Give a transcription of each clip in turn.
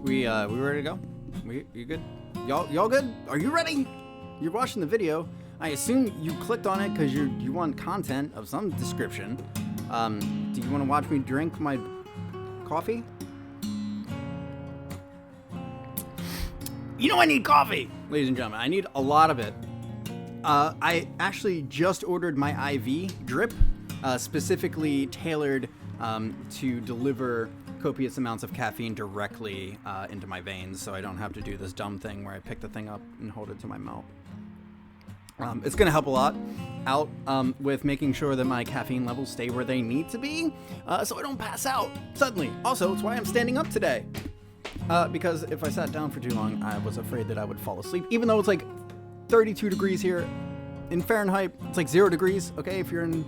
We ready to go? You good? Y'all good? Are you ready? You're watching the video. I assume you clicked on it because you want content of some description. Do you want to watch me drink my coffee? You know I need coffee, ladies and gentlemen. I need a lot of it. I actually just ordered my IV drip, specifically tailored to deliver copious amounts of caffeine directly into my veins, so I don't have to do this dumb thing where I pick the thing up and hold it to my mouth. It's going to help a lot out with making sure that my caffeine levels stay where they need to be, so I don't pass out suddenly. Also, it's why I'm standing up today, because if I sat down for too long, I was afraid that I would fall asleep, even though it's like 32 degrees here. In Fahrenheit, it's like 0 degrees, okay? If you're in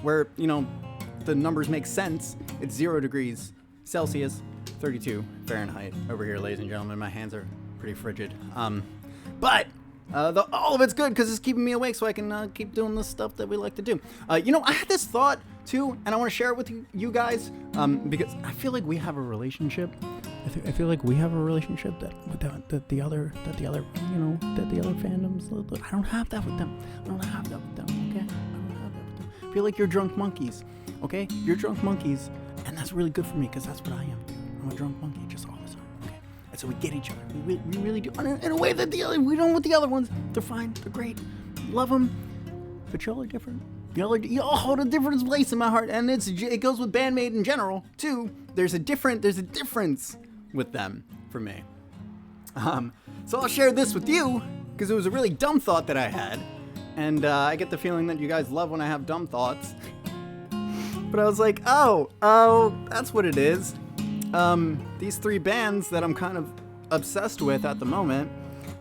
where, you know, the numbers make sense, it's 0 degrees Celsius, 32 Fahrenheit over here, ladies and gentlemen. My hands are pretty frigid. But all of it's good because it's keeping me awake so I can keep doing the stuff that we like to do. You know, I had this thought too, and I want to share it with you guys because I feel like we have a relationship. I feel like we have a relationship that the other fandoms. I don't have that with them. Okay? I don't have that with them. I feel like you're drunk monkeys. Okay? You're drunk monkeys, and that's really good for me because that's what I am. I'm a drunk monkey just all the time. Okay? And so we get each other. We really do in a way that we don't with the other ones. They're fine. They're great. Love them. But y'all are different. Y'all hold a different place in my heart, and it goes with bandmate in general too. There's a difference with them for me. So I'll share this with you because it was a really dumb thought that I had, and I get the feeling that you guys love when I have dumb thoughts. But I was like, oh, that's what it is. These three bands that I'm kind of obsessed with at the moment,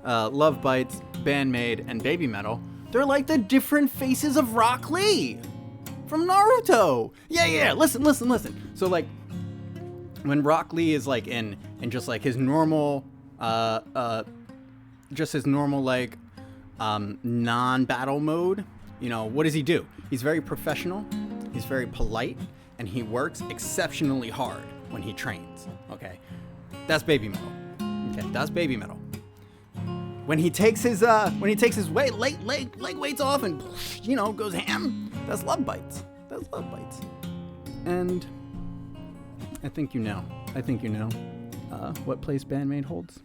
Love Bites, Bandmade, and Baby Metal, they're like the different faces of Rock Lee from Naruto. Yeah, listen. So like, when Rock Lee is like in just like his normal, like, non-battle mode, you know, what does he do? He's very professional, he's very polite, and he works exceptionally hard when he trains. Okay, that's Baby Metal. Okay, that's Baby Metal. When he takes his leg weights off and, you know, goes ham, that's Love Bites. And I think you know what place Bandmate holds.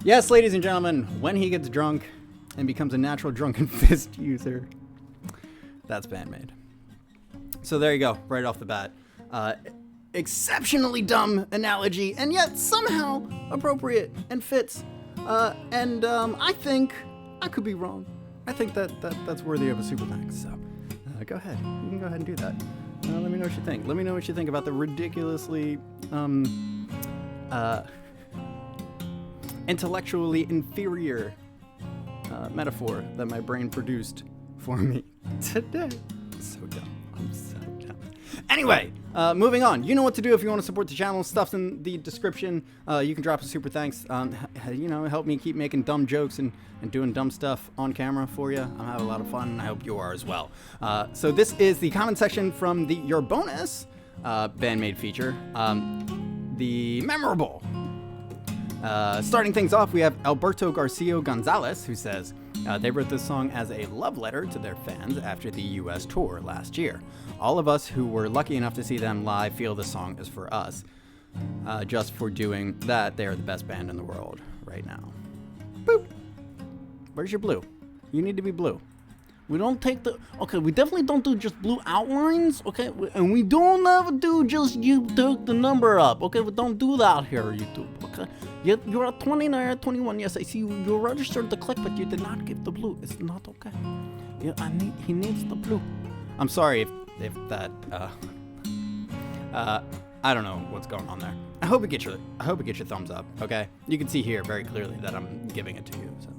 Yes, ladies and gentlemen, when he gets drunk and becomes a natural drunken fist user, that's Bandmate. So there you go, right off the bat. Exceptionally dumb analogy, and yet somehow appropriate and fits. And I think I could be wrong. I think that's worthy of a super thanks. So go ahead, you can go ahead and do that. Let me know what you think. Let me know what you think about the ridiculously intellectually inferior metaphor that my brain produced for me today. So dumb. I'm so dumb. Anyway, moving on. You know what to do if you want to support the channel. Stuff's in the description. You can drop a super thanks. You know, help me keep making dumb jokes and doing dumb stuff on camera for you. I'm having a lot of fun, and I hope you are as well. So this is the comment section from the Your Bonus Bandmade feature. The memorable. Starting things off, we have Alberto Garcia Gonzalez, who says, they wrote this song as a love letter to their fans after the US tour last year. All of us who were lucky enough to see them live feel the song is for us. Just for doing that, they are the best band in the world right now. Boop. Where's your blue? You need to be blue. We don't take we definitely don't do just blue outlines, okay? And we don't ever do just you took the number up, okay? We don't do that here, YouTube, okay? You're at 29 or 21, yes, I see you registered the click, but you did not give the blue. It's not okay. Yeah, he needs the blue. I'm sorry if that, I don't know what's going on there. I hope it gets your thumbs up, okay? You can see here very clearly that I'm giving it to you, so.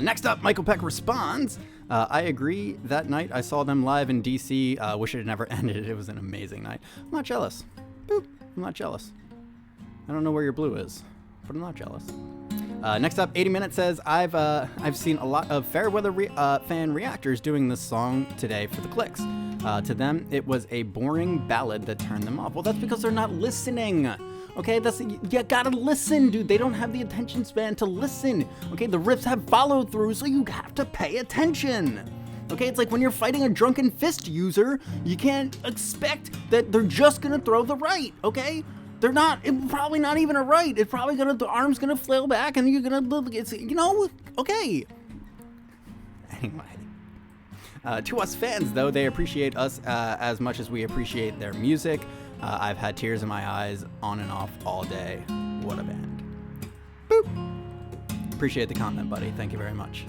Next up, Michael Peck responds, I agree. That night I saw them live in DC. Wish it had never ended. It was an amazing night. I'm not jealous. Boop. I'm not jealous. I don't know where your blue is, but I'm not jealous. Next up, 80 Minutes says, I've seen a lot of Fairweather fan reactors doing this song today for the clicks. To them, it was a boring ballad that turned them off. Well, that's because they're not listening. Okay, you gotta listen, dude. They don't have the attention span to listen. Okay, the riffs have follow through, so you have to pay attention. Okay, it's like when you're fighting a drunken fist user, you can't expect that they're just gonna throw the right, okay? They're not, it's probably not even a right. It's probably the arm's gonna flail back and you're gonna, okay. Anyway. To us fans, though, they appreciate us as much as we appreciate their music. I've had tears in my eyes on and off all day. What a band. Boop. Appreciate the comment, buddy. Thank you very much.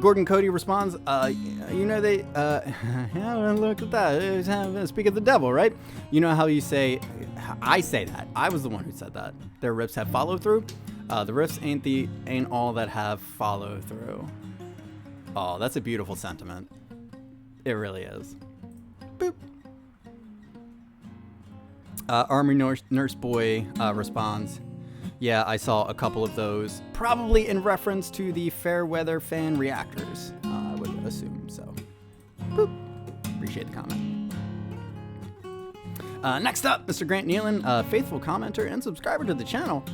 Gordon Cody responds, they, yeah, look at that. Speak of the devil, right? You know how you say, I say that. I was the one who said that. Their riffs have follow through. The riffs ain't all that have follow through. Oh, that's a beautiful sentiment. It really is. Boop. Army Nurse Boy responds, yeah, I saw a couple of those, probably in reference to the Fairweather fan Reactors, I would assume, so. Boop. Appreciate the comment. Next up, Mr. Grant Nealon, faithful commenter and subscriber to the channel.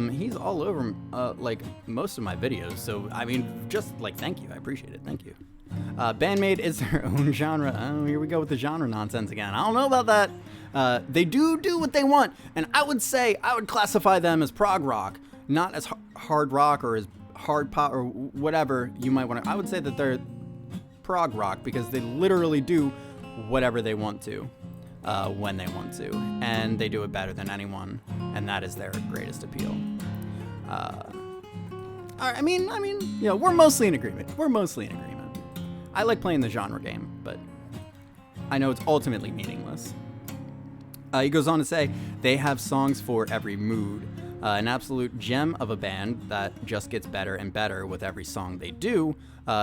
He's all over, like, most of my videos, so, I mean, just, like, thank you, I appreciate it, thank you. Bandmade is their own genre. Oh, here we go with the genre nonsense again. I don't know about that. They do what they want, and I would classify them as prog rock, not as hard rock or as hard pop or whatever you might want to. I would say that they're prog rock because they literally do whatever they want to, when they want to, and they do it better than anyone, and that is their greatest appeal. I mean, we're mostly in agreement. I like playing the genre game, but I know it's ultimately meaningless. He goes on to say, they have songs for every mood. An absolute gem of a band that just gets better and better with every song they do.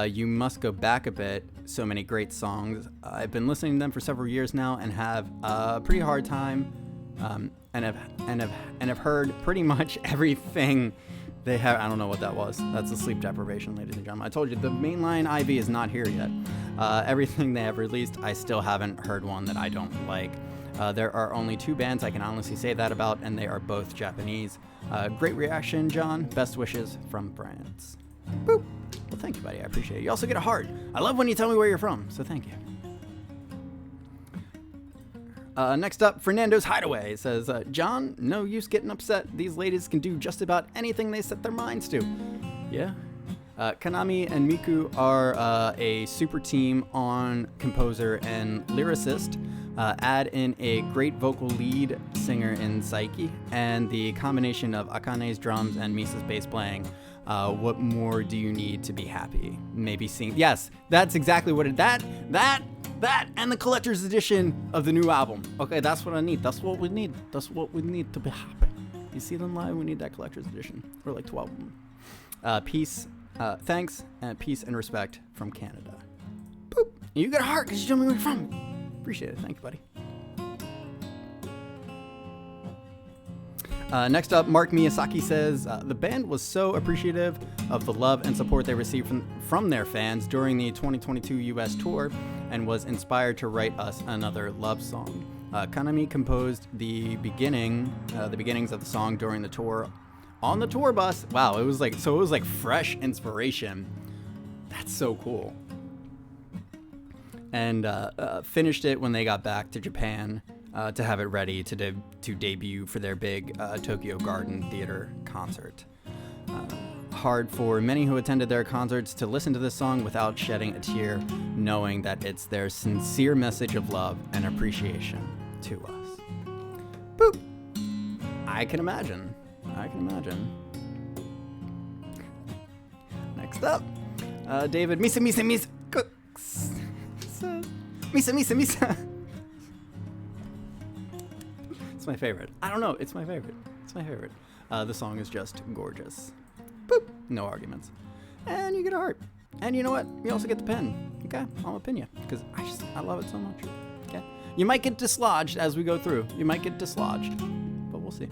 You must go back a bit. So many great songs. I've been listening to them for several years now and have a pretty hard time, and have heard pretty much everything they have. I don't know what that was. That's a sleep deprivation, ladies and gentlemen. I told you the mainline IV is not here yet. Everything they have released, I still haven't heard one that I don't like. There are only two bands I can honestly say that about, and they are both Japanese. Great reaction, John. Best wishes from France. Boop. Well, thank you, buddy. I appreciate it. You also get a heart. I love when you tell me where you're from, so thank you. Next up, Fernando's Hideaway says, John, no use getting upset. These ladies can do just about anything they set their minds to. Yeah. Konami and Miku are a super team on composer and lyricist. Add in a great vocal lead singer in Saiki, and the combination of Akane's drums and Misa's bass playing. What more do you need to be happy? Maybe sing. Yes, that's exactly what that, and the collector's edition of the new album. Okay, that's what I need. That's what we need. That's what we need to be happy. You see them live, we need that collector's edition. We're like 12 of them. Peace, thanks, and peace and respect from Canada. Boop. You got a heart because you told me where you're from. Appreciate it. Thank you, buddy. Next up, Mark Miyazaki says, the band was so appreciative of the love and support they received from their fans during the 2022 US tour and was inspired to write us another love song. Konami composed the beginnings of the song during the tour on the tour bus. Wow, it was like fresh inspiration. That's so cool. And finished it when they got back to Japan to have it ready to debut for their big Tokyo Garden Theater concert. Hard for many who attended their concerts to listen to this song without shedding a tear, knowing that it's their sincere message of love and appreciation to us. Boop! I can imagine. Next up, David Misa Cooks. Misa. It's my favorite. I don't know. It's my favorite. The song is just gorgeous. Boop. No arguments. And you get a heart. And you know what? You also get the pen. Okay? I'm gonna pin you. Because I love it so much. Okay? You might get dislodged as we go through. But we'll see.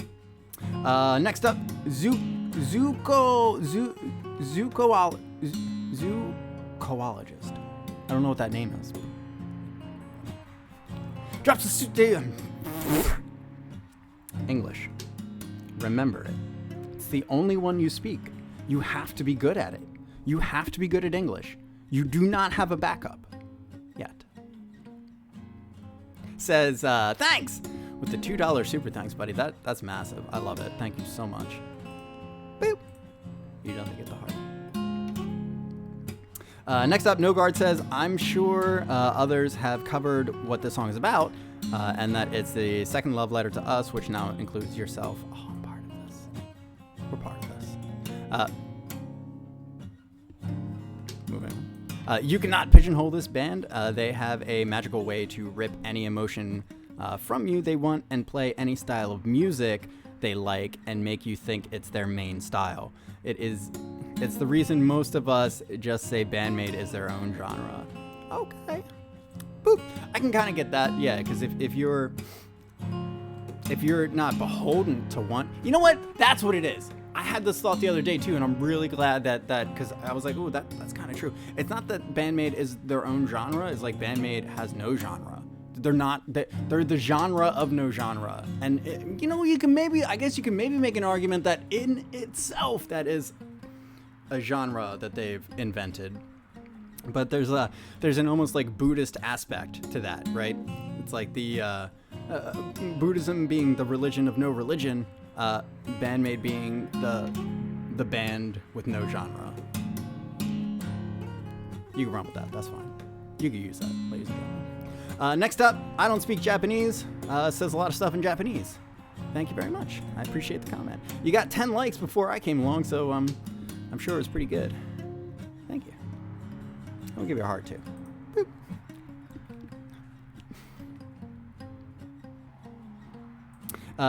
Next up, Zookoologist. I don't know what that name is. Drops the suit. English. Remember it. It's the only one you speak. You have to be good at it. You have to be good at English. You do not have a backup. Yet. Says, thanks! With the $2 super thanks, buddy. That's massive. I love it. Thank you so much. Boop. You don't get the heart. Next up, No Guard says, I'm sure others have covered what this song is about, and that it's the second love letter to us, which now includes yourself. Oh, I'm part of this. We're part of this. Moving on. You cannot pigeonhole this band. They have a magical way to rip any emotion from you they want and play any style of music they like and make you think it's their main style. It's the reason most of us just say bandmate is their own genre. Okay. Boop. I can kind of get that, yeah, because if you're not beholden to one, you know what? That's what it is. I had this thought the other day too, and I'm really glad that because I was like, oh, that's kind of true. It's not that bandmate is their own genre. It's like bandmate has no genre. They're not. They're the genre of no genre. And I guess you can maybe make an argument that in itself that is a genre that they've invented. But there's an almost like Buddhist aspect to that, right? It's like the Buddhism being the religion of no religion, bandmate being the band with no genre. You can run with that. That's fine. You can use that, ladies and gentlemen. Next up, I don't speak Japanese. Says a lot of stuff in Japanese. Thank you very much. I appreciate the comment. You got 10 likes before I came along, so I'm sure it was pretty good. Thank you. I'll give you a heart too. Boop.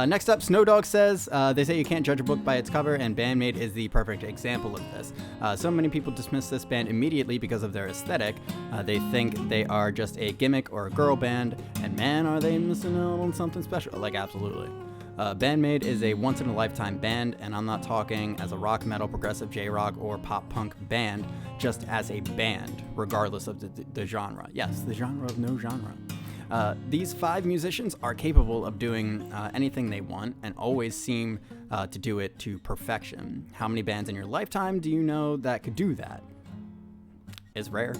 Next up, Snowdog says, they say you can't judge a book by its cover, and Bandmate is the perfect example of this. So many people dismiss this band immediately because of their aesthetic. They think they are just a gimmick or a girl band, and man, are they missing out on something special. Like, absolutely. Bandmate is a once-in-a-lifetime band, and I'm not talking as a rock, metal, progressive, J-rock, or pop-punk band, just as a band, regardless of the genre. Yes, the genre of no genre. These 5 musicians are capable of doing anything they want and always seem to do it to perfection. How many bands in your lifetime do you know that could do that? It's rare.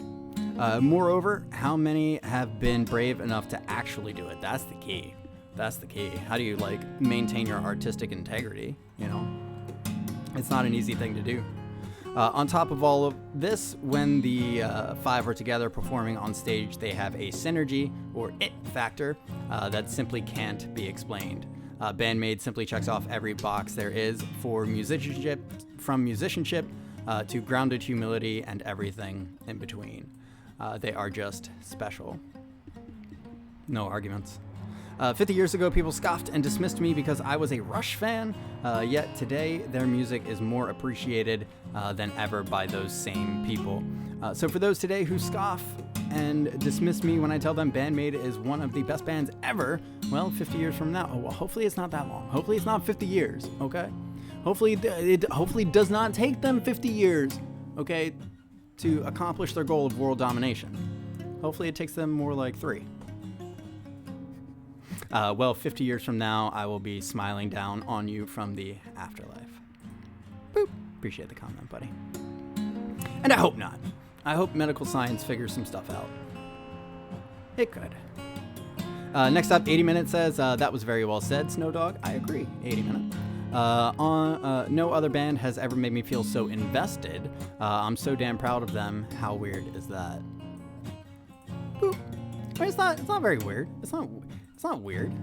Moreover, how many have been brave enough to actually do it? That's the key. That's the key. How do you maintain your artistic integrity? It's not an easy thing to do. On top of all of this, when the 5 are together performing on stage, they have a synergy or it factor that simply can't be explained. Bandmate simply checks off every box there is for musicianship, from musicianship to grounded humility and everything in between. They are just special. No arguments. 50 years ago, people scoffed and dismissed me because I was a Rush fan, yet today their music is more appreciated than ever by those same people. So for those today who scoff and dismiss me when I tell them Bandmate is one of the best bands ever, well, 50 years from now, hopefully it's not that long. Hopefully it's not 50 years, okay? Hopefully it does not take them 50 years, okay, to accomplish their goal of world domination. Hopefully it takes them more like 3. 50 years from now, I will be smiling down on you from the afterlife. Boop. Appreciate the comment, buddy. And I hope not. I hope medical science figures some stuff out. It could. Next up, 80 Minutes says, that was very well said, Snowdog. I agree, 80 Minutes. No other band has ever made me feel so invested. I'm so damn proud of them. How weird is that? Boop. I mean, it's not very weird. It's not weird.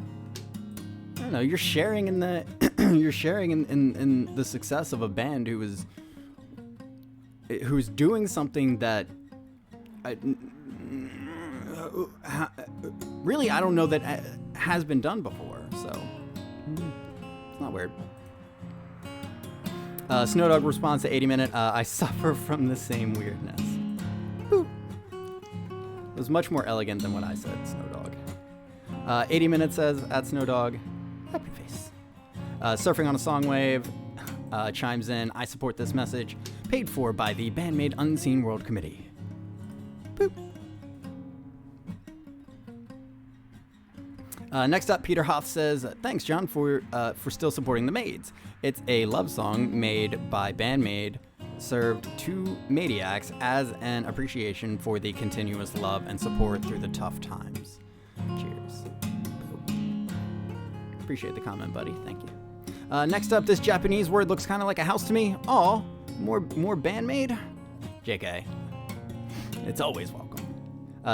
I don't know. You're sharing in the in the success of a band who's doing something that really I don't know that has been done before. So it's not weird. Snowdog responds to 80 Minute. I suffer from the same weirdness. Boop. It was much more elegant than what I said, Snowdog. 80 Minutes says, at Snowdog, happy face. Surfing on a Song Wave chimes in, I support this message, paid for by the Bandmate Unseen World Committee. Boop. Next up, Peter Hoff says, thanks, John, for still supporting the Maids. It's a love song made by BandMaid, served to Maniacs as an appreciation for the continuous love and support through the tough times. Cheers. Appreciate the comment, buddy. Thank you. Next up, this Japanese word looks kind of like a house to me. Aw, more BandMaid? JK. It's always welcome.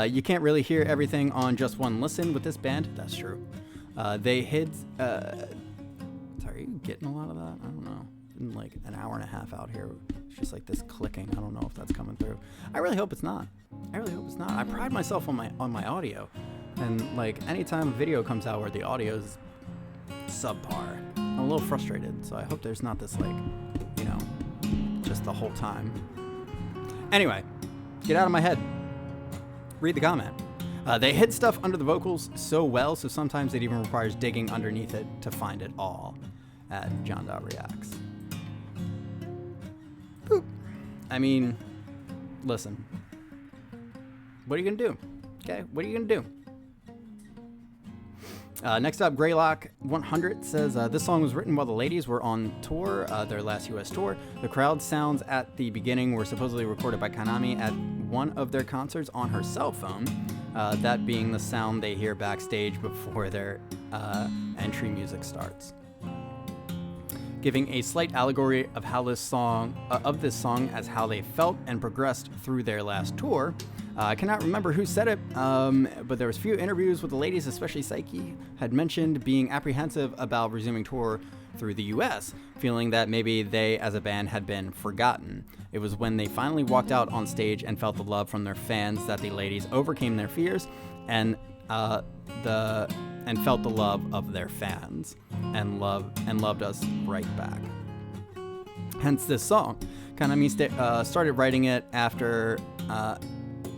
You can't really hear everything on just one listen with this band. That's true. They hid... Sorry, are you getting a lot of that? I don't know. In like an hour and a half out here. It's just like this clicking. I don't know if that's coming through. I really hope it's not. I pride myself on my audio. And like anytime a video comes out where the audio's subpar, I'm a little frustrated. So I hope there's not this like, you know, just the whole time. Anyway, get out of my head. Read the comment. They hid stuff under the vocals so well, so sometimes it even requires digging underneath it to find it all. At John.reacts. Boop. I mean, listen. What are you gonna do? Okay, what are you gonna do? Next up, Greylock 100 says, this song was written while the ladies were on tour, their last US tour. The crowd sounds at the beginning were supposedly recorded by Kanami at one of their concerts on her cell phone, that being the sound they hear backstage before their entry music starts. Giving a slight allegory of how this song as how they felt and progressed through their last tour. I cannot remember who said it, but there was few interviews with the ladies, especially Psyche, had mentioned being apprehensive about resuming tour through the US, feeling that maybe they as a band had been forgotten. It was when they finally walked out on stage and felt the love from their fans that the ladies overcame their fears and felt the love of their fans and loved us right back. Hence this song. Kanami started writing it after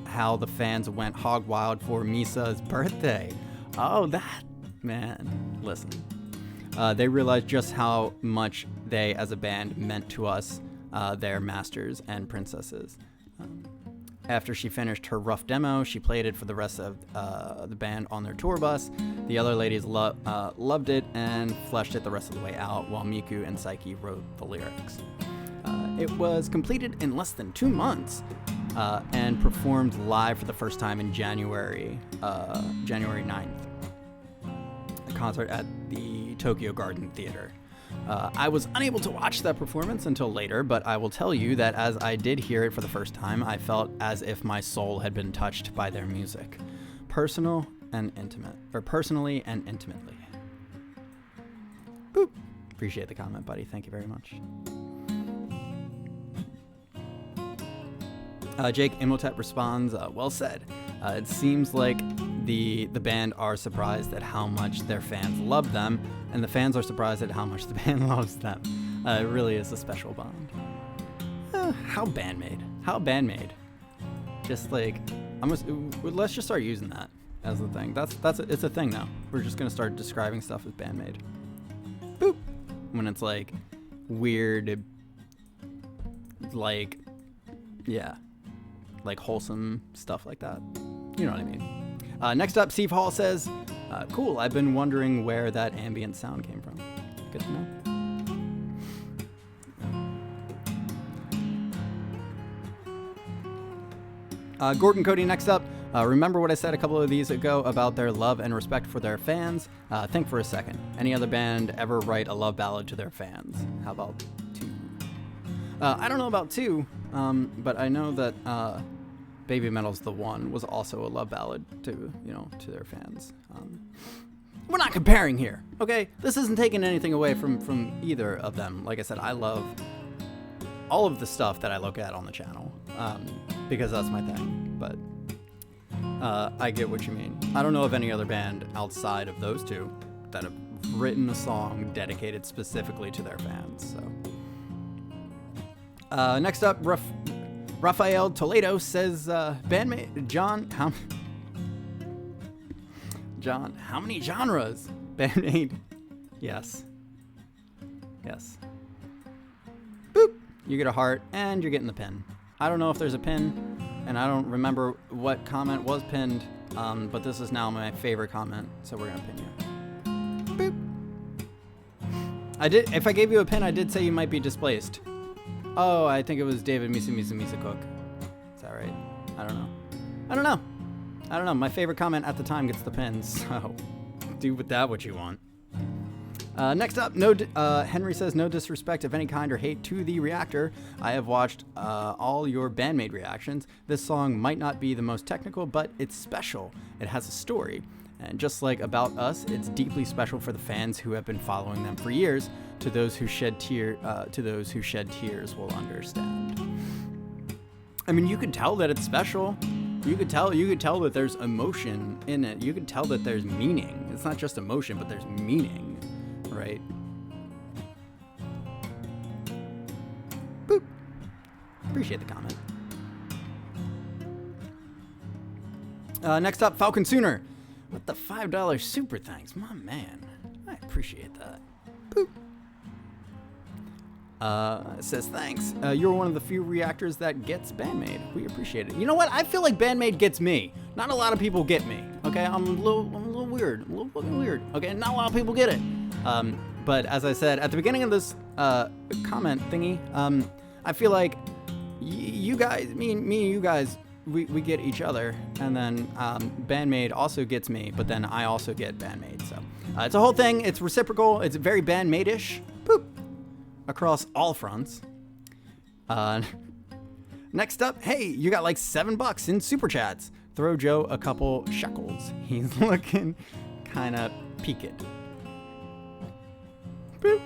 how the fans went hog wild for Misa's birthday. Oh, that, man, listen. They realized just how much they as a band meant to us, their masters and princesses. After she finished her rough demo, she played it for the rest of the band on their tour bus. The other ladies loved it and fleshed it the rest of the way out, while Miku and Psyche wrote the lyrics. It was completed in less than 2 months and performed live for the first time in January 9th. A concert at the Tokyo Garden Theater. I was unable to watch that performance until later, but I will tell you that as I did hear it for the first time, I felt as if my soul had been touched by their music. Personally and intimately. Boop. Appreciate the comment, buddy. Thank you very much. Jake Imhotep responds, well said. It seems like the band are surprised at how much their fans love them, and the fans are surprised at how much the band loves them. It really is a special bond. How bandmade. Just like, let's just start using that as the thing. It's a thing now. We're just gonna start describing stuff as bandmade. Boop. When it's like weird, like, yeah, like wholesome stuff like that. You know what I mean. Next up, Steve Hall says, cool, I've been wondering where that ambient sound came from. Good to know. Gordon Cody next up. Remember what I said a couple of these ago about their love and respect for their fans? Think for a second. Any other band ever write a love ballad to their fans? How about Two? I don't know about Two, but I know that Baby Metal's The One was also a love ballad to their fans. We're not comparing here, okay? This isn't taking anything away from either of them. Like I said, I love all of the stuff that I look at on the channel, because that's my thing, but I get what you mean. I don't know of any other band outside of those two that have written a song dedicated specifically to their fans, so. Next up, Rafael Toledo says, bandmate John, how many genres? Bandmate, yes. Boop, you get a heart, and you're getting the pin. I don't know if there's a pin, and I don't remember what comment was pinned, but this is now my favorite comment, so we're gonna pin you. Boop. If I gave you a pin, I did say you might be displaced. Oh, I think it was David Misa Cook. Is that right? I don't know. My favorite comment at the time gets the pin, so do with that what you want. Next up, Henry says, no disrespect of any kind or hate to the Reactor. I have watched all your bandmade reactions. This song might not be the most technical, but it's special. It has a story. And just like About Us, it's deeply special for the fans who have been following them for years. To those who shed tears will understand. I mean, you could tell that it's special. You could tell that there's emotion in it. You could tell that there's meaning. It's not just emotion, but there's meaning, right? Boop. Appreciate the comment. Next up, Falcon Sooner. With the $5 super thanks. My man. I appreciate that. Boop. It says, thanks. You're one of the few reactors that gets Bandmade. We appreciate it. You know what? I feel like Bandmade gets me. Not a lot of people get me. Okay? I'm a little weird. A little fucking weird. Okay? Not a lot of people get it. But as I said at the beginning of this comment thingy, I feel like you guys, me and you guys, we get each other, and then Bandmade also gets me, but then I also get Bandmade. So it's a whole thing. It's reciprocal. It's very Bandmade-ish. Boop. Across all fronts. Next up, hey, you got like $7 in super chats. Throw Joe a couple shekels. He's looking kind of peaked. Boop.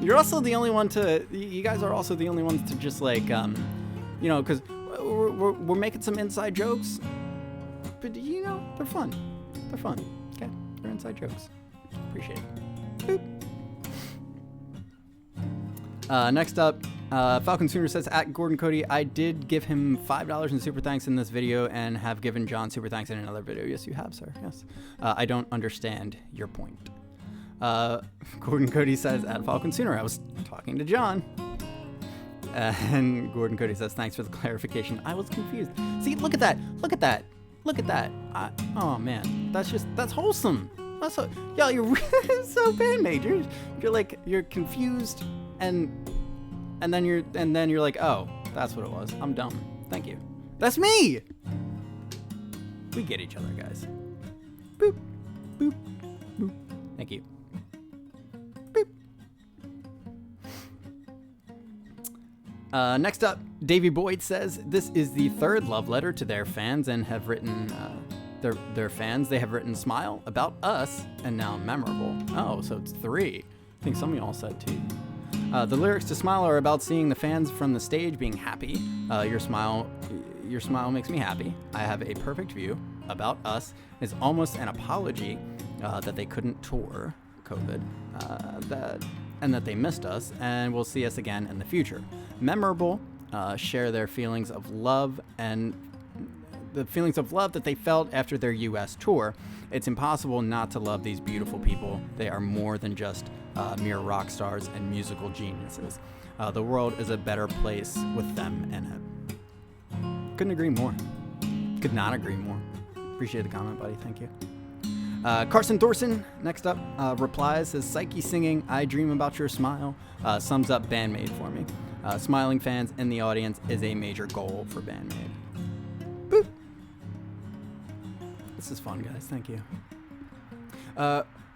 You're also the only one to. You guys are also the only ones to just like, you know, because we're making some inside jokes, but you know they're fun. They're fun. Okay, they're inside jokes. Appreciate it. Boop. Next up, Falcon Sooner says, at Gordon Cody, I did give him $5 in super thanks in this video and have given John super thanks in another video. Yes, you have, sir. Yes. I don't understand your point. Gordon Cody says, at Falcon Sooner, I was talking to John. And Gordon Cody says, thanks for the clarification. I was confused. See, look at that. Look at that. Look at that. Oh, man. That's wholesome. That's so, yo, you're really so Bandmade. You're confused. And then you're like, oh, that's what it was. I'm dumb. Thank you. That's me. We get each other, guys. Boop, boop, boop. Thank you. Boop. Next up, Davey Boyd says, this is the third love letter to their fans and have written their fans. They have written Smile, About Us, and now Memorable. Oh, so it's 3. I think some of y'all said 2. The lyrics to Smile are about seeing the fans from the stage being happy. Your smile makes me happy. I have a perfect view. About Us is almost an apology that they couldn't tour COVID, and that they missed us and will see us again in the future. Memorable share their feelings of love and the feelings of love that they felt after their U.S. tour. It's impossible not to love these beautiful people. They are more than just mere rock stars and musical geniuses. The world is a better place with them in it. Couldn't agree more. Could not agree more. Appreciate the comment, buddy. Thank you. Carson Thorson, next up, replies, says, Psyche singing I Dream About Your Smile sums up Bandmade for me. Smiling fans in the audience is a major goal for Bandmade. Boop. This is fun, guys. Thank you.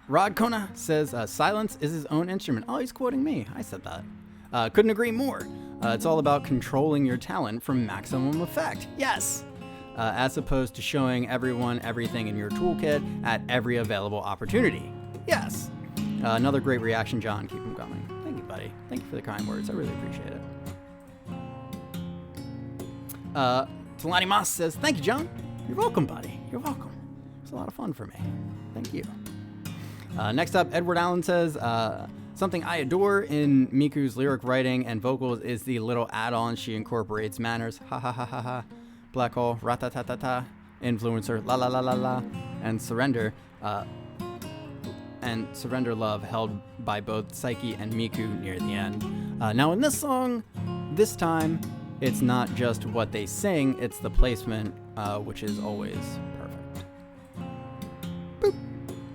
Rod Kona says, silence is his own instrument. Oh, he's quoting me. I said that. Couldn't agree more. It's all about controlling your talent for maximum effect. Yes! As opposed to showing everyone everything in your toolkit at every available opportunity. Yes! Another great reaction, John. Keep them coming. Thank you, buddy. Thank you for the kind words. I really appreciate it. Talani Moss says, thank you, John. You're welcome, buddy. You're welcome. It was a lot of fun for me. Thank you. Next up, Edward Allen says, something I adore in Miku's lyric writing and vocals is the little add-ons she incorporates. Manners, ha ha ha ha ha, black hole, ratatatata, influencer, la la la la la, and surrender love held by both Psyche and Miku near the end. Now in this song, this time, it's not just what they sing, it's the placement, which is always perfect.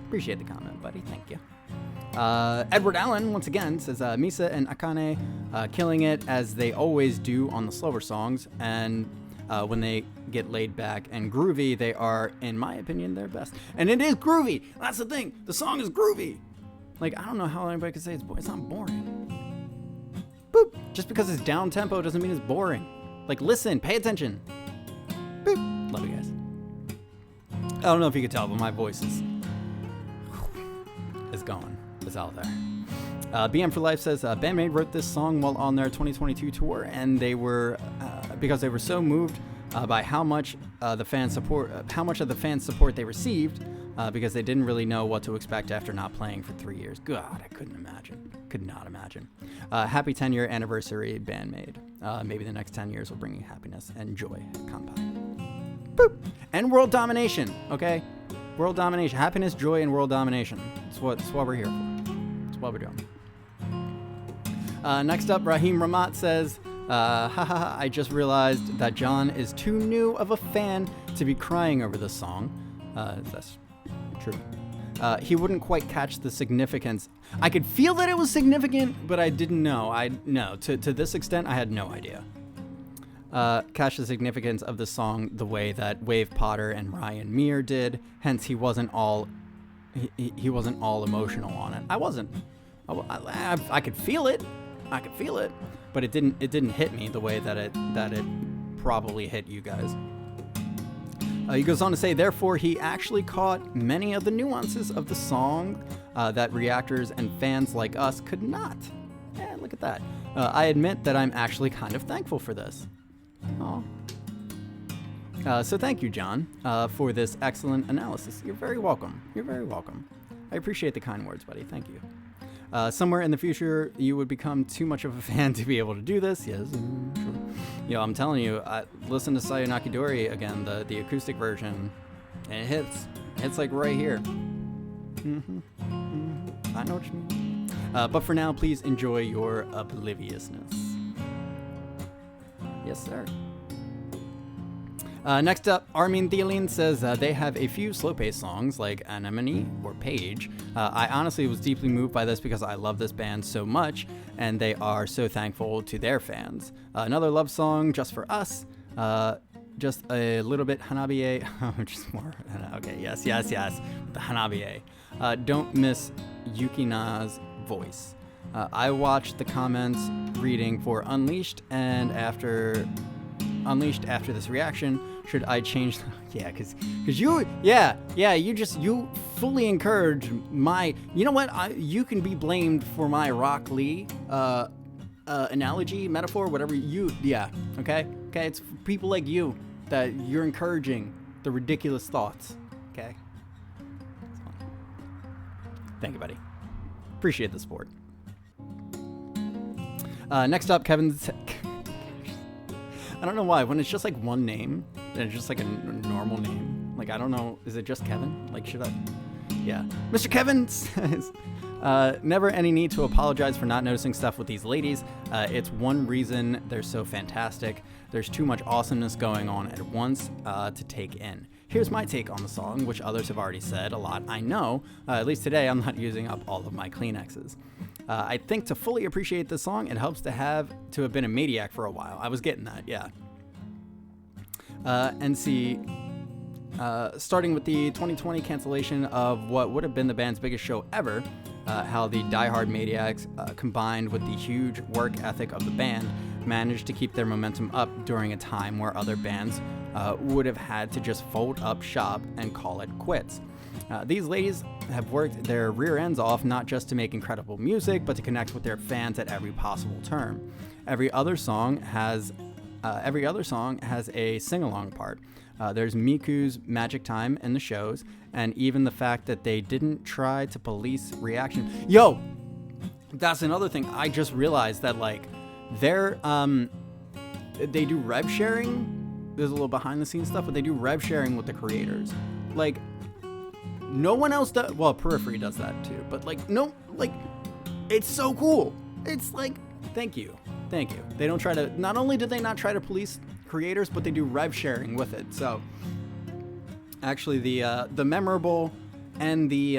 Appreciate the comment, buddy. Thank you. Edward Allen, once again, says Misa and Akane killing it as they always do on the slower songs. And when they get laid back and groovy, they are, in my opinion, their best. And it is groovy. That's the thing. The song is groovy. Like, I don't know how anybody could say it's not boring. Boop. Just because it's down tempo doesn't mean it's boring. Like, listen, pay attention. Boop. Love you guys. I don't know if you could tell, but my voice is going. It's out there. BM for Life says BandMaid wrote this song while on their 2022 tour, and they were because they were so moved by how much of the fan support they received, because they didn't really know what to expect after not playing for 3 years. God, I could not imagine. Happy 10-year anniversary, BandMaid. Maybe the next 10 years will bring you happiness and joy. Kanpai. Boop. And world domination. Okay, world domination, happiness, joy, and world domination. That's what we're here for. That's what we're doing. Next up, Raheem Ramat says, haha, I just realized that John is too new of a fan to be crying over this song. That's true. He wouldn't quite catch the significance. I could feel that it was significant, but I didn't know. To this extent, I had no idea. Catch the significance of the song the way that Wave Potter and Ryan Meir did. Hence, he wasn't all emotional on it. I wasn't. I could feel it. But it didn't hit me the way that it probably hit you guys. He goes on to say, therefore, he actually caught many of the nuances of the song that reactors and fans like us could not. Yeah, look at that. I admit that I'm actually kind of thankful for this. Oh. So thank you, John, for this excellent analysis. You're very welcome. I appreciate the kind words, buddy. Thank you. Somewhere in the future, you would become too much of a fan to be able to do this. Yes, sure. I'm telling you, listen to Sayonaki Dori again, the acoustic version, and it hits like right here. I know what you mean. But for now, please enjoy your obliviousness. Yes, sir. Next up, Armin Nealon says they have a few slow-paced songs like Anemone or Page. I honestly was deeply moved by this because I love this band so much, and they are so thankful to their fans. Another love song, Just For Us. Just a little bit Hanabiye. Just more. Okay, yes. The Hanabiye. Don't miss Yukina's voice. I watched the comments reading for Unleashed, and after this reaction, should I change? Yeah, because you fully encourage my. You know what? You can be blamed for my Rock Lee analogy, metaphor, whatever you. Yeah. Okay. It's people like you that you're encouraging the ridiculous thoughts. Okay. Thank you, buddy. Appreciate the support. Next up, Kevin. I don't know why. When it's just like one name, and it's just like a normal name. Like, I don't know. Is it just Kevin? Like, should I? Yeah. Mr. Kevin says, never any need to apologize for not noticing stuff with these ladies. It's one reason they're so fantastic. There's too much awesomeness going on at once to take in. Here's my take on the song, which others have already said a lot. I know, at least today, I'm not using up all of my Kleenexes. I think to fully appreciate this song, it helps to have been a maniac for a while. I was getting that, yeah. And see, starting with the 2020 cancellation of what would have been the band's biggest show ever, how the diehard maniacs, combined with the huge work ethic of the band, managed to keep their momentum up during a time where other bands would have had to just fold up shop and call it quits. These ladies have worked their rear ends off not just to make incredible music, but to connect with their fans at every possible turn. Every other song has a sing-along part. There's Miku's Magic Time in the shows, and even the fact that they didn't try to police reaction. Yo, that's another thing. I just realized that like they do rev sharing. There's a little behind the scenes stuff, but they do rev sharing with the creators. Like, no one else does. Well, Periphery does that too, but it's so cool. It's like, thank you. They don't try to, not only do they not try to police creators, but they do rev sharing with it. So actually the memorable and the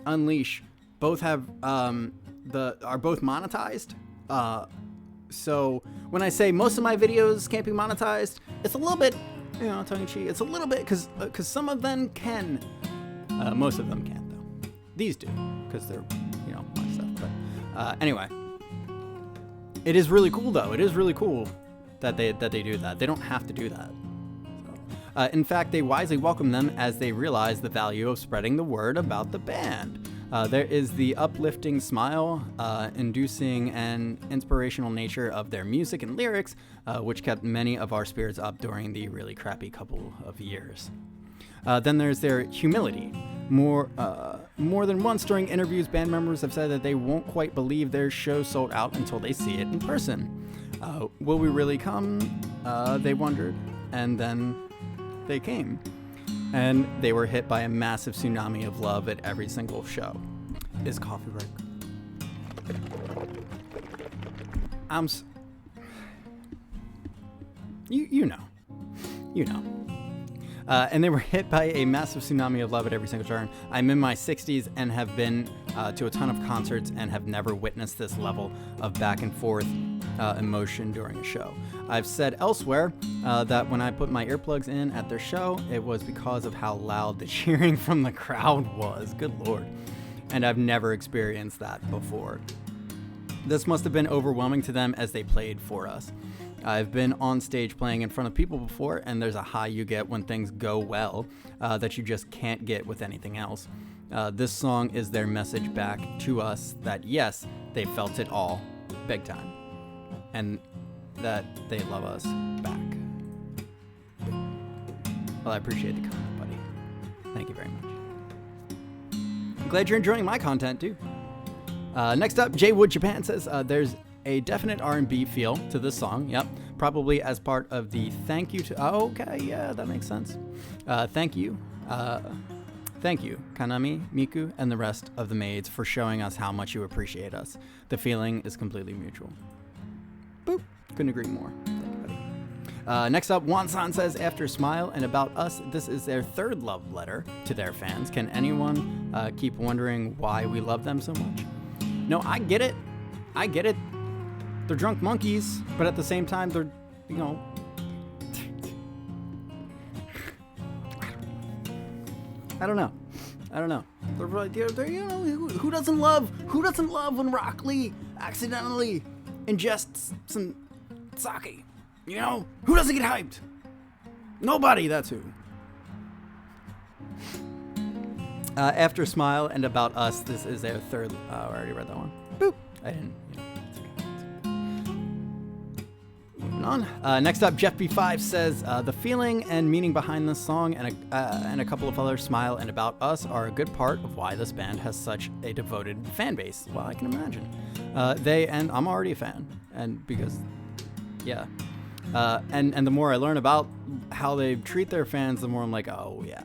Unleash both have are both monetized. So when I say most of my videos can't be monetized, it's a little bit, tongue in cheek. It's a little bit because some of them can. Most of them can't though. These do because they're my stuff. But anyway, it is really cool though. It is really cool that they do that. They don't have to do that. So, in fact, they wisely welcome them as they realize the value of spreading the word about the band. There is the uplifting smile, inducing and inspirational nature of their music and lyrics, which kept many of our spirits up during the really crappy couple of years. Then there's their humility. More than once during interviews, band members have said that they won't quite believe their show sold out until they see it in person. Will we really come? They wondered, and then they came. And they were hit by a massive tsunami of love at every single show. Is coffee break? You know. And they were hit by a massive tsunami of love at every single turn. I'm in my 60s and have been to a ton of concerts and have never witnessed this level of back and forth emotion during a show. I've said elsewhere that when I put my earplugs in at their show, it was because of how loud the cheering from the crowd was. Good Lord. And I've never experienced that before. This must have been overwhelming to them as they played for us. I've been on stage playing in front of people before, and there's a high you get when things go well that you just can't get with anything else. This song is their message back to us that yes, they felt it all, big time, and that they love us back. Well, I appreciate the comment, buddy. Thank you very much. I'm glad you're enjoying my content too. Next up, Jaywood Japan says there's a definite R&B feel to this song. Yep, probably as part of the thank you to. Oh, okay, yeah, that makes sense. Thank you, Kanami, Miku, and the rest of the maids for showing us how much you appreciate us. The feeling is completely mutual. Boop. Couldn't agree more. Thank you, buddy. Next up, Juan San says, after Smile and About Us, this is their third love letter to their fans. Can anyone keep wondering why we love them so much? No, I get it. They're drunk monkeys, but at the same time, they're, I don't know. They're who doesn't love when Rock Lee accidentally ingests some sake? Who doesn't get hyped? Nobody, that's who. After Smile and About Us, this is their third. I already read that one. Boop. I didn't. Moving on. Next up, Jeff B5 says the feeling and meaning behind this song and a couple of others, Smile and About Us, are a good part of why this band has such a devoted fan base. Well, I can imagine. And I'm already a fan, and because, yeah. And the more I learn about how they treat their fans, the more I'm like, oh yeah.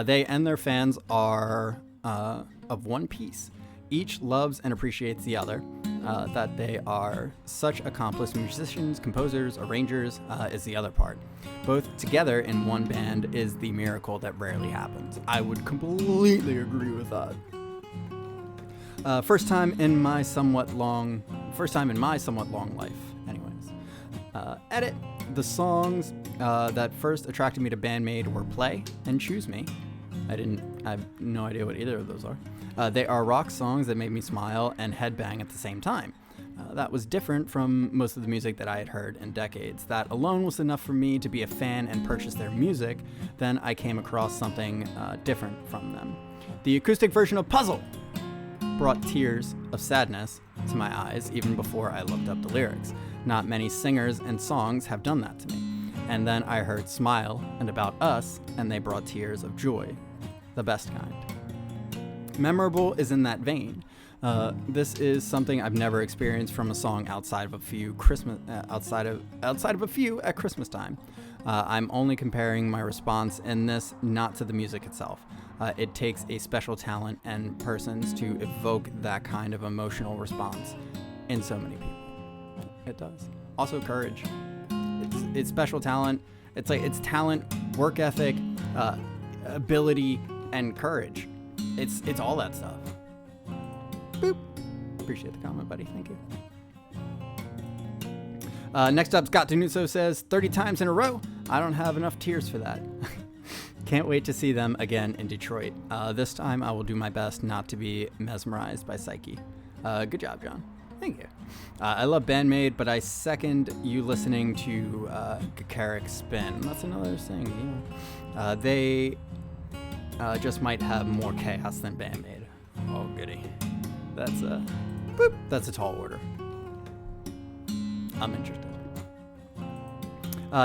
They and their fans are of one piece. Each loves and appreciates the other. That they are such accomplished musicians, composers, arrangers is the other part. Both together in one band is the miracle that rarely happens. I would completely agree with that. First time in my somewhat long life. Anyways, edit. The songs that first attracted me to BandMaid were Play and Choose Me. I have no idea what either of those are. They are rock songs that made me smile and headbang at the same time. That was different from most of the music that I had heard in decades. That alone was enough for me to be a fan and purchase their music. Then I came across something different from them. The acoustic version of Puzzle brought tears of sadness to my eyes even before I looked up the lyrics. Not many singers and songs have done that to me. And then I heard Smile and About Us, and they brought tears of joy, the best kind. Memorable is in that vein. This is something I've never experienced from a song outside of a few at Christmas time. I'm only comparing my response in this, not to the music itself. It takes a special talent and persons to evoke that kind of emotional response in so many people. It does. Also courage. It's special talent. It's talent, work ethic, ability and courage. It's all that stuff. Boop. Appreciate the comment, buddy. Thank you. Next up, Scott Denuzzo says, 30 times in a row. I don't have enough tears for that. Can't wait to see them again in Detroit. This time I will do my best not to be mesmerized by Psyche. Good job, John. Thank you. I love BandMaid, but I second you listening to Gakaric Spin. That's another thing, yeah. They just might have more chaos than BandMaid. Oh, goody. That's a tall order. I'm interested.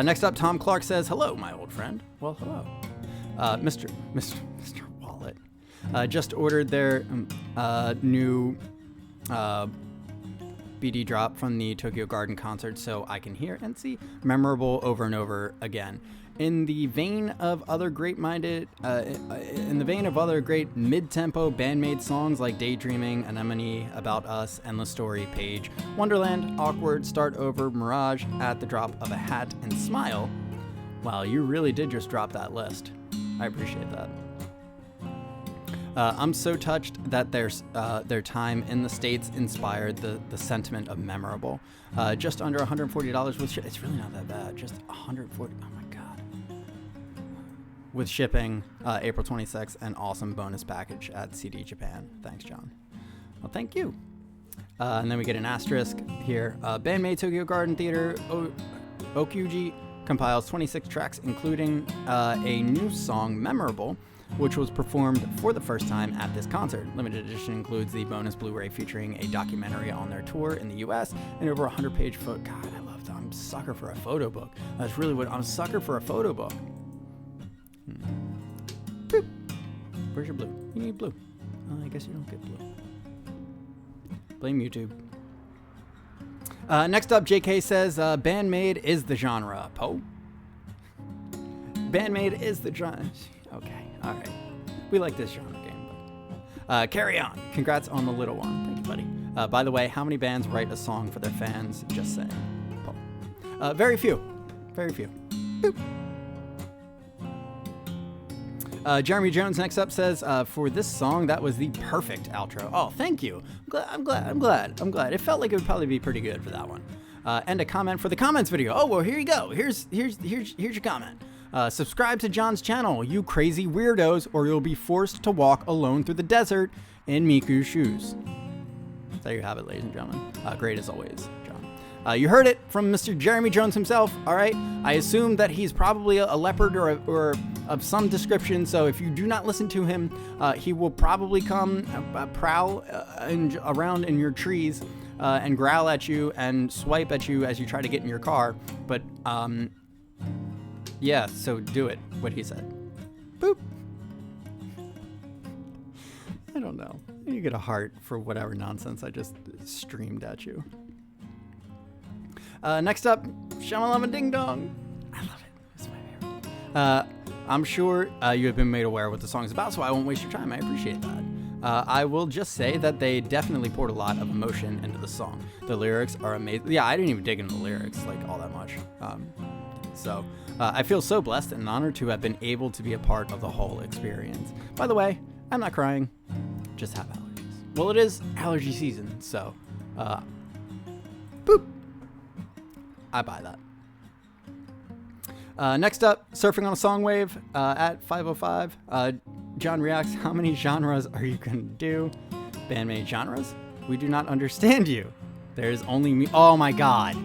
Next up, Tom Clark says, hello, my old friend. Well, hello. Mr. Wallet. Just ordered their new BD drop from the Tokyo Garden concert so I can hear and see Memorable over and over again. In the vein of other great mid-tempo BandMaid songs like Daydreaming, Anemone, About Us, Endless Story, Page, Wonderland, Awkward, Start Over, Mirage, At the Drop of a Hat, and Smile. Wow, you really did just drop that list. I appreciate that. I'm so touched that their time in the States inspired the sentiment of Memorable. Just under $140 with it's really not that bad. Just $140. Oh my god. With shipping, April 26th, and awesome bonus package at CD Japan. Thanks, John. Well, thank you. And then we get an asterisk here. BandMaid Tokyo Garden Theater Okuji compiles 26 tracks, including a new song, Memorable, which was performed for the first time at this concert. Limited edition includes the bonus Blu-ray featuring a documentary on their tour in the U.S. and over 100-page photo. God, I love that. I'm a sucker for a photo book. That's really what I'm a sucker for, a photo book. Boop. Where's your blue? You need blue. I guess you don't get blue. Blame YouTube. Next up, JK says, BandMaid is the genre. Poe? BandMaid is the genre. Okay. All right. We like this genre game. But, carry on. Congrats on the little one. Thank you, buddy. By the way, how many bands write a song for their fans? Just saying. Paul. Very few. Very few. Boop. Jeremy Jones next up says, for this song, that was the perfect outro. Oh, thank you. I'm glad. It felt like it would probably be pretty good for that one. And a comment for the comments video. Oh, well, here you go. Here's your comment. Subscribe to John's channel, you crazy weirdos, or you'll be forced to walk alone through the desert in Miku's shoes. There you have it, ladies and gentlemen. Great as always, John. You heard it from Mr. Jeremy Jones himself, all right? I assume that he's probably a leopard or of some description, so if you do not listen to him, he will probably come prowl around in your trees and growl at you and swipe at you as you try to get in your car. But, yeah, so do it, what he said. Boop. I don't know. You get a heart for whatever nonsense I just streamed at you. Next up, Shamalama Ding Dong. I love it. It's my favorite. I'm sure you have been made aware of what the song's about, so I won't waste your time. I appreciate that. I will just say that they definitely poured a lot of emotion into the song. The lyrics are amazing. Yeah, I didn't even dig into the lyrics like all that much. So I feel so blessed and honored to have been able to be a part of the whole experience. By the way, I'm not crying, just have allergies. Well, it is allergy season, so boop. I buy that. Next up, Surfing on a Song Wave at 505. John reacts, how many genres are you going to do? BandMaid genres? We do not understand you. There's only me. Oh my god.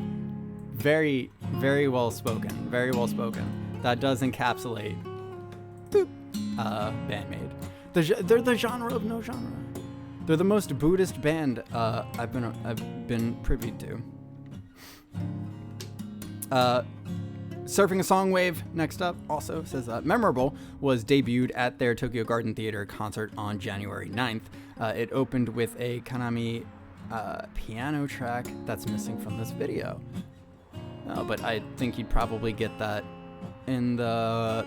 Very, very well spoken. Very well spoken. That does encapsulate boop, BandMaid. They're the genre of no genre. They're the most Buddhist band I've been privy to. Surfing a Song Wave, next up, also says Memorable was debuted at their Tokyo Garden Theater concert on January 9th. It opened with a Kanami piano track that's missing from this video. No, but I think you'd probably get that in the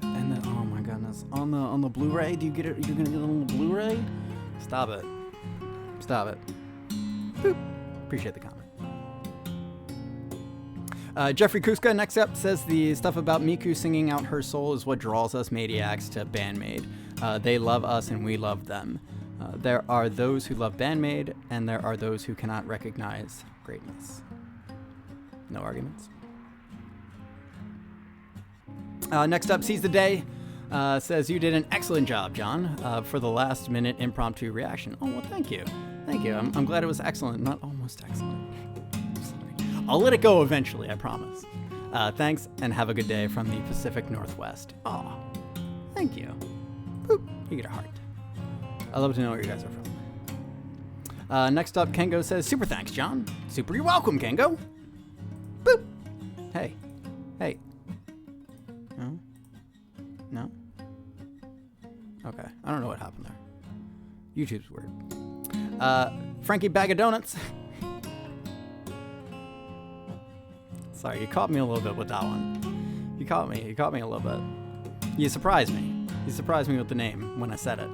oh my goodness, on the Blu-ray. Do you get it? You're gonna get it on the Blu-ray? Stop it. Boop. Appreciate the comment. Jeffrey Kuska next up says the stuff about Miku singing out her soul is what draws us Maniacs to BandMaid. They love us and we love them. There are those who love BandMaid, and there are those who cannot recognize greatness. No arguments. Next up, Seize the Day. Says, you did an excellent job, John, for the last minute impromptu reaction. Oh, well, thank you. Thank you. I'm glad it was excellent, not almost excellent. Sorry. I'll let it go eventually, I promise. Thanks, and have a good day from the Pacific Northwest. Aw, thank you. Boop. You get a heart. I love to know where you guys are from. Next up, Kengo says, super thanks, John. Super, you're welcome, Kengo. Boop. Hey. Hey. No? No? Okay. I don't know what happened there. YouTube's weird. FrankieBagDonuts. Sorry, you caught me a little bit with that one. You caught me a little bit. You surprised me. You surprised me with the name when I said it.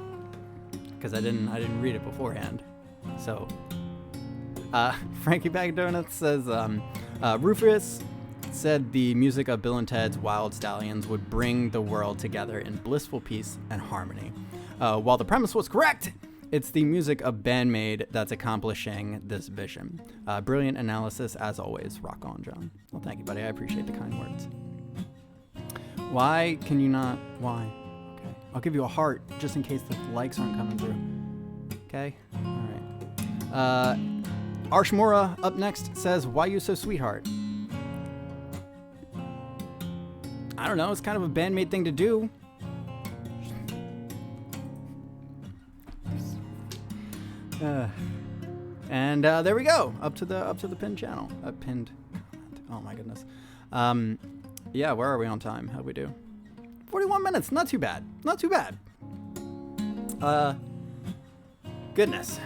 Because I didn't read it beforehand. So FrankieBagDonuts says Rufus said the music of Bill and Ted's Wild Stallions would bring the world together in blissful peace and harmony. While the premise was correct, it's the music of BandMaid that's accomplishing this vision. Brilliant analysis as always. Rock on, John. Well, thank you, buddy. I appreciate the kind words. Why can you not? Why? Okay. I'll give you a heart just in case the likes aren't coming through. Okay? All right. Archmora up next says, why you so sweetheart? I don't know. It's kind of a BandMaid thing to do. And there we go. Up to the pinned channel. Pinned comment. Oh my goodness. Yeah, where are we on time? How'd we do? 41 minutes. Not too bad. Not too bad. Goodness.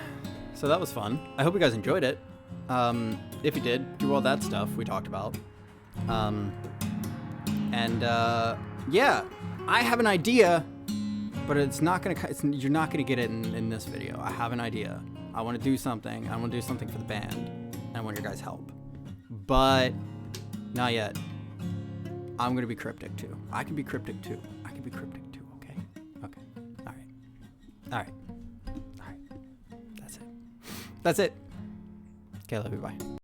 So that was fun. I hope you guys enjoyed it. If you did, do all that stuff we talked about. Yeah, I have an idea, but it's not gonna. You're not gonna get it in this video. I have an idea. I want to do something. I want to do something for the band, and I want your guys' help. But not yet. I'm gonna be cryptic too. I can be cryptic too. I can be cryptic too. Okay. Okay. All right. All right. All right. That's it. That's it. Okay, love you. Bye.